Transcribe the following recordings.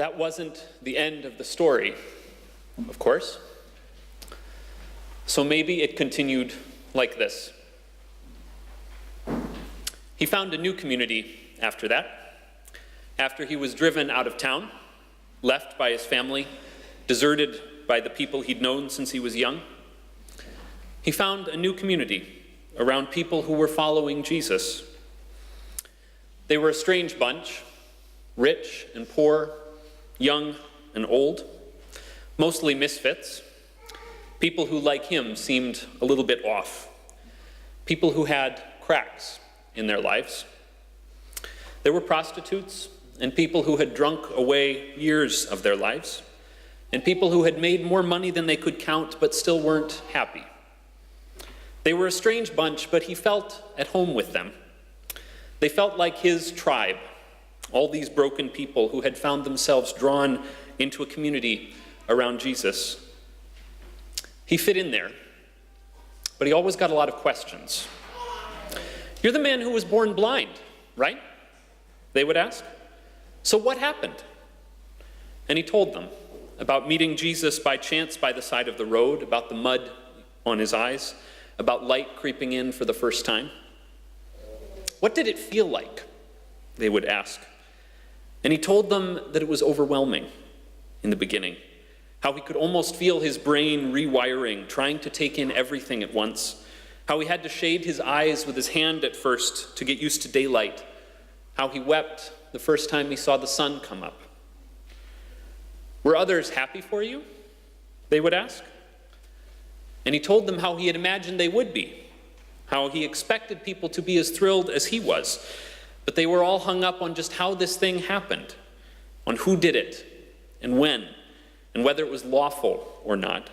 that wasn't the end of the story, of course. So maybe it continued like this. He found a new community after that. After he was driven out of town, left by his family, deserted by the people he'd known since he was young, he found a new community around people who were following Jesus. They were a strange bunch, rich and poor, young and old, mostly misfits, people who, like him, seemed a little bit off, people who had cracks in their lives. There were prostitutes and people who had drunk away years of their lives, and people who had made more money than they could count but still weren't happy. They were a strange bunch, but he felt at home with them. They felt like his tribe, all these broken people who had found themselves drawn into a community around Jesus. He fit in there, but he always got a lot of questions. "You're the man who was born blind, right?" they would ask. "So what happened?" And he told them about meeting Jesus by chance by the side of the road, about the mud on his eyes, about light creeping in for the first time. "What did it feel like?" they would ask. And he told them that it was overwhelming in the beginning, how he could almost feel his brain rewiring, trying to take in everything at once, how he had to shade his eyes with his hand at first to get used to daylight, how he wept the first time he saw the sun come up. "Were others happy for you?" they would ask. And he told them how he had imagined they would be, how he expected people to be as thrilled as he was, but they were all hung up on just how this thing happened, on who did it, and when, and whether it was lawful or not.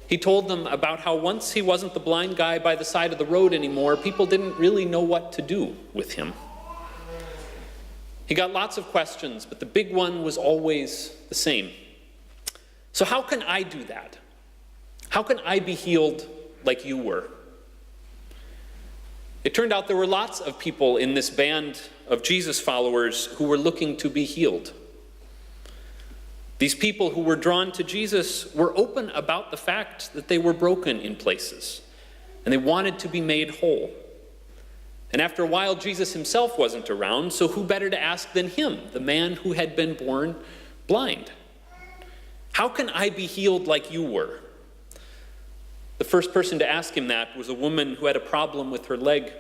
He told them about how once he wasn't the blind guy by the side of the road anymore, people didn't really know what to do with him. He got lots of questions, but the big one was always the same. So how can I do that? How can I be healed like you were? It turned out there were lots of people in this band of Jesus followers who were looking to be healed. These people who were drawn to Jesus were open about the fact that they were broken in places, and they wanted to be made whole. And after a while, Jesus himself wasn't around, so who better to ask than him, the man who had been born blind? How can I be healed like you were? The first person to ask him that was a woman who had a problem with her leg.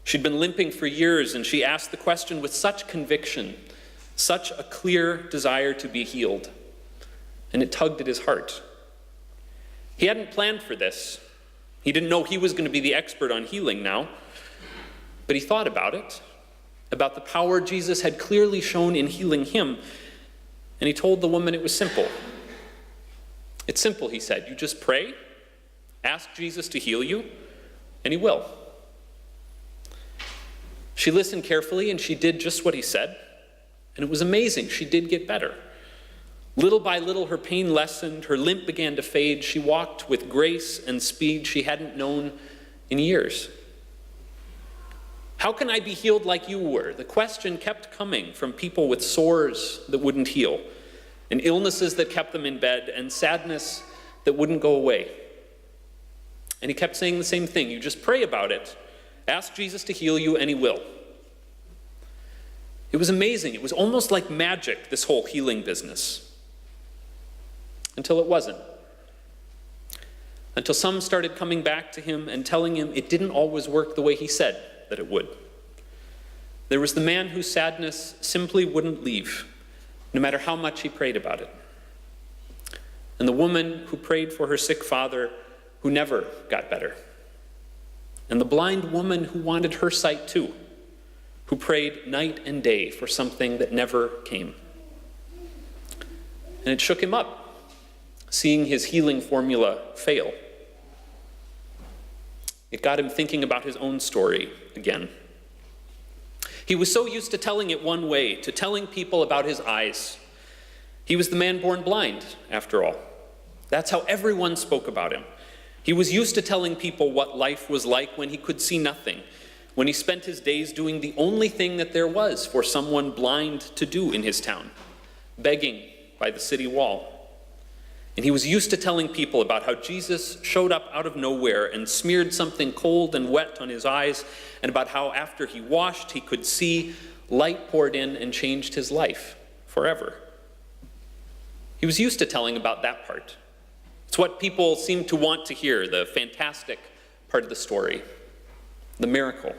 She'd been limping for years, and she asked the question with such conviction, such a clear desire to be healed, and it tugged at his heart. He hadn't planned for this. He didn't know he was going to be the expert on healing now, but he thought about it, about the power Jesus had clearly shown in healing him, and he told the woman it was simple. It's simple, he said. You just pray, ask Jesus to heal you, and he will. She listened carefully, and she did just what he said, and it was amazing. She did get better. Little by little, her pain lessened, her limp began to fade. She walked with grace and speed she hadn't known in years. How can I be healed like you were? The question kept coming from people with sores that wouldn't heal, and illnesses that kept them in bed, and sadness that wouldn't go away. And he kept saying the same thing. You just pray about it. Ask Jesus to heal you, and he will. It was amazing. It was almost like magic, this whole healing business. Until it wasn't. Until some started coming back to him and telling him it didn't always work the way he said that it would. There was the man whose sadness simply wouldn't leave, no matter how much he prayed about it. And the woman who prayed for her sick father, who never got better. And the blind woman who wanted her sight too, who prayed night and day for something that never came. And it shook him up, seeing his healing formula fail. It got him thinking about his own story again. He was so used to telling it one way, to telling people about his eyes. He was the man born blind, after all. That's how everyone spoke about him. He was used to telling people what life was like when he could see nothing, when he spent his days doing the only thing that there was for someone blind to do in his town, begging by the city wall. And he was used to telling people about how Jesus showed up out of nowhere and smeared something cold and wet on his eyes, and about how after he washed, he could see light poured in and changed his life forever. He was used to telling about that part. It's what people seem to want to hear, the fantastic part of the story, the miracle.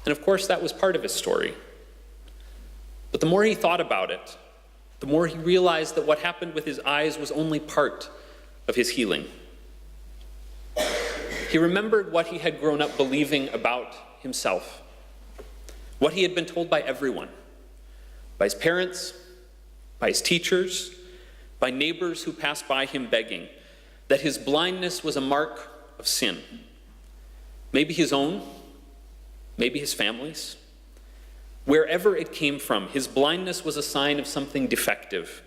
And of course, that was part of his story. But the more he thought about it, the more he realized that what happened with his eyes was only part of his healing. He remembered what he had grown up believing about himself, what he had been told by everyone, by his parents, by his teachers, by neighbors who passed by him begging, that his blindness was a mark of sin. Maybe his own, maybe his family's. Wherever it came from, his blindness was a sign of something defective,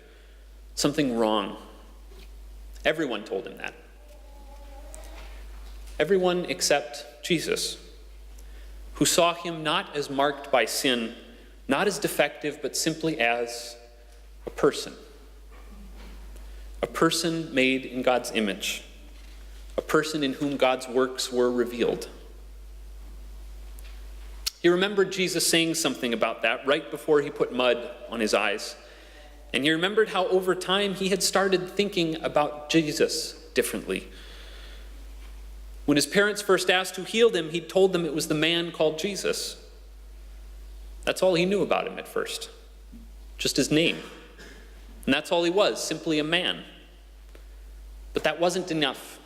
something wrong. Everyone told him that. Everyone except Jesus, who saw him not as marked by sin, not as defective, but simply as a person made in God's image, a person in whom God's works were revealed. He remembered Jesus saying something about that right before he put mud on his eyes. And he remembered how over time he had started thinking about Jesus differently. When his parents first asked who healed him, he told them it was the man called Jesus. That's all he knew about him at first, just his name. And that's all he was, simply a man. But that wasn't enough.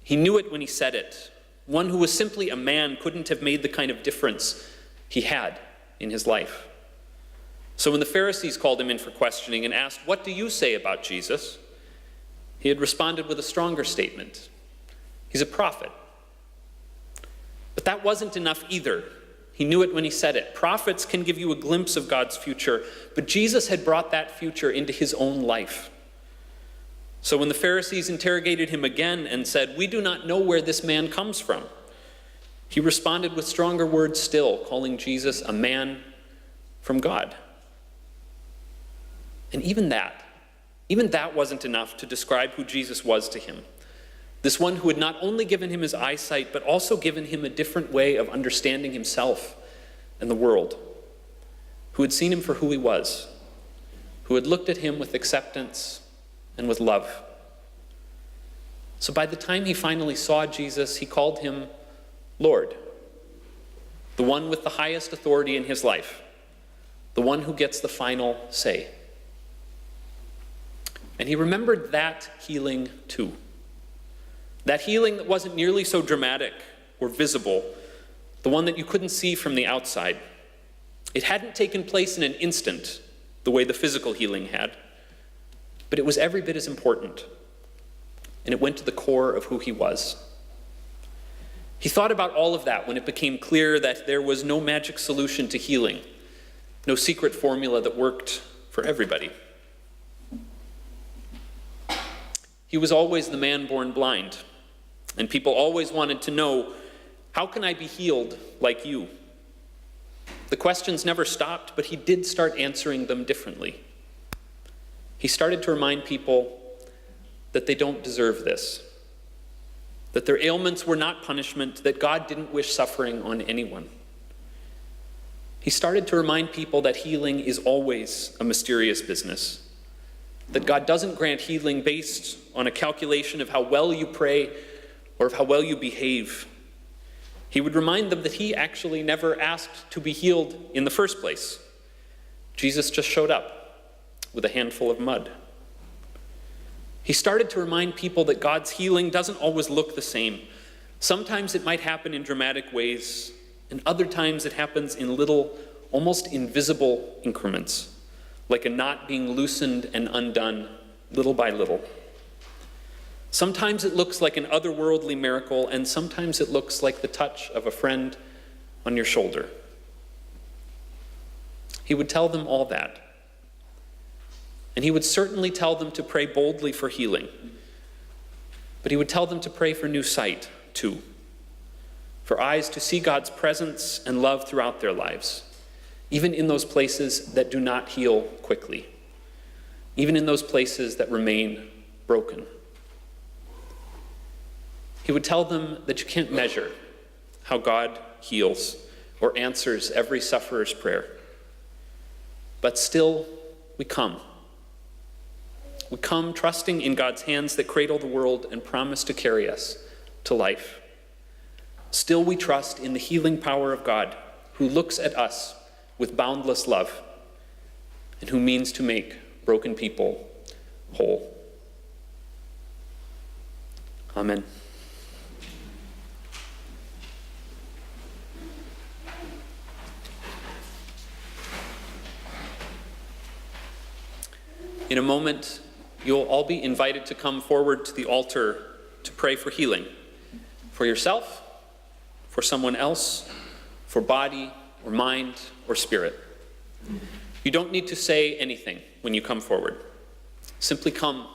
He knew it when he said it. One who was simply a man couldn't have made the kind of difference he had in his life. So when the Pharisees called him in for questioning and asked, "What do you say about Jesus?" he had responded with a stronger statement. He's a prophet. But that wasn't enough either. He knew it when he said it. Prophets can give you a glimpse of God's future, but Jesus had brought that future into his own life. So when the Pharisees interrogated him again and said, "We do not know where this man comes from," he responded with stronger words still, calling Jesus a man from God. And even that wasn't enough to describe who Jesus was to him. This one who had not only given him his eyesight, but also given him a different way of understanding himself and the world, who had seen him for who he was, who had looked at him with acceptance and with love. So by the time he finally saw Jesus, he called him Lord, the one with the highest authority in his life, the one who gets the final say. And he remembered that healing too. That healing that wasn't nearly so dramatic or visible, the one that you couldn't see from the outside. It hadn't taken place in an instant, the way the physical healing had, but it was every bit as important, and it went to the core of who he was. He thought about all of that when it became clear that there was no magic solution to healing, no secret formula that worked for everybody. He was always the man born blind, and people always wanted to know, how can I be healed like you? The questions never stopped, but he did start answering them differently. He started to remind people that they don't deserve this, that their ailments were not punishment, that God didn't wish suffering on anyone. He started to remind people that healing is always a mysterious business, that God doesn't grant healing based on a calculation of how well you pray or of how well you behave. He would remind them that he actually never asked to be healed in the first place. Jesus just showed up with a handful of mud. He started to remind people that God's healing doesn't always look the same. Sometimes it might happen in dramatic ways, and other times it happens in little, almost invisible increments, like a knot being loosened and undone little by little. Sometimes it looks like an otherworldly miracle, and sometimes it looks like the touch of a friend on your shoulder. He would tell them all that. And he would certainly tell them to pray boldly for healing. But he would tell them to pray for new sight, too. For eyes to see God's presence and love throughout their lives, even in those places that do not heal quickly, even in those places that remain broken. He would tell them that you can't measure how God heals or answers every sufferer's prayer. But still, we come. We come trusting in God's hands that cradle the world and promise to carry us to life. Still, we trust in the healing power of God, who looks at us with boundless love and who means to make broken people whole. Amen. In a moment, you'll all be invited to come forward to the altar to pray for healing, for yourself, for someone else, for body or mind or spirit. You don't need to say anything when you come forward. Simply come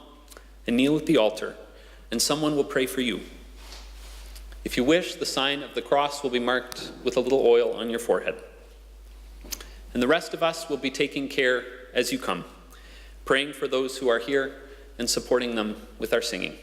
and kneel at the altar, and someone will pray for you. If you wish, the sign of the cross will be marked with a little oil on your forehead. And the rest of us will be taking care as you come, praying for those who are here and supporting them with our singing.